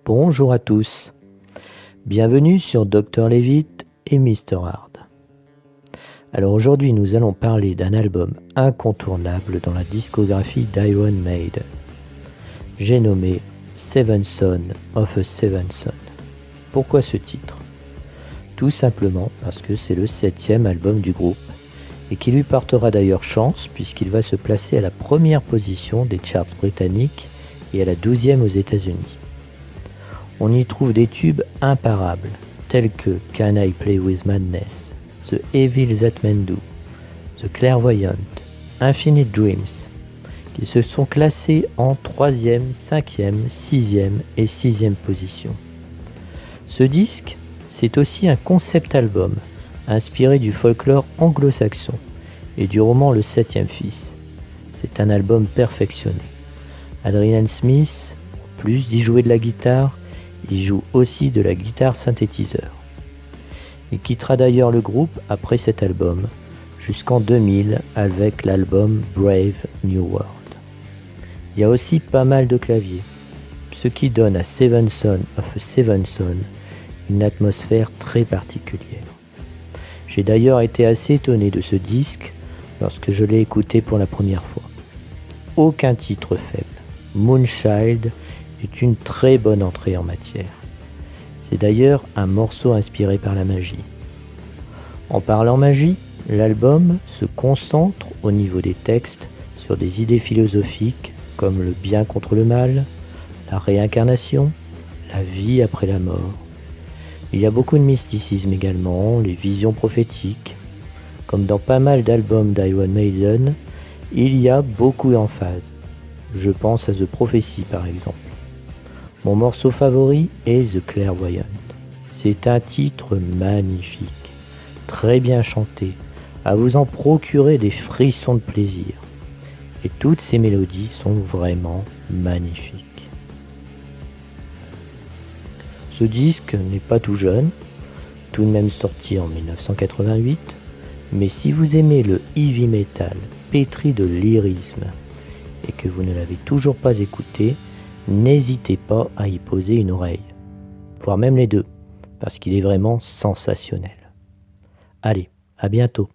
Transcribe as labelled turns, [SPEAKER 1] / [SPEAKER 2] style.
[SPEAKER 1] Bonjour à tous, bienvenue sur Dr Levitt et Mr Hard. Alors aujourd'hui nous allons parler d'un album incontournable dans la discographie d'Iron Maiden. J'ai nommé Seven Son of a Seven Son. Pourquoi ce titre ? Tout simplement parce que c'est le 7e album du groupe et qui lui portera d'ailleurs chance puisqu'il va se placer à la première position des charts britanniques et à la 12e aux États-Unis. On y trouve des tubes imparables, tels que Can I Play With Madness, The Evil That Men Do, The Clairvoyant, Infinite Dreams, qui se sont classés en 3e, 5e, 6e et 6e position. Ce disque, c'est aussi un concept album, inspiré du folklore anglo-saxon et du roman Le Septième Fils. C'est un album perfectionné. Adrian Smith, en plus d'y jouer de la guitare, il joue aussi de la guitare synthétiseur. Il quittera d'ailleurs le groupe après cet album, jusqu'en 2000 avec l'album Brave New World. Il y a aussi pas mal de claviers, ce qui donne à Seven Son of a Seven Son une atmosphère très particulière. J'ai d'ailleurs été assez étonné de ce disque lorsque je l'ai écouté pour la première fois. Aucun titre faible. Moonchild est une très bonne entrée en matière. C'est d'ailleurs un morceau inspiré par la magie. En parlant magie, l'album se concentre au niveau des textes sur des idées philosophiques comme le bien contre le mal, la réincarnation, la vie après la mort. Il y a beaucoup de mysticisme également, les visions prophétiques. Comme dans pas mal d'albums d'Iron Maiden, il y a beaucoup d'emphase. Je pense à The Prophecy par exemple. Mon morceau favori est The Clairvoyant. C'est un titre magnifique, très bien chanté, à vous en procurer des frissons de plaisir. Et toutes ces mélodies sont vraiment magnifiques. Ce disque n'est pas tout jeune, tout de même sorti en 1988, mais si vous aimez le heavy metal pétri de lyrisme et que vous ne l'avez toujours pas écouté, n'hésitez pas à y poser une oreille, voire même les deux, parce qu'il est vraiment sensationnel. Allez, à bientôt.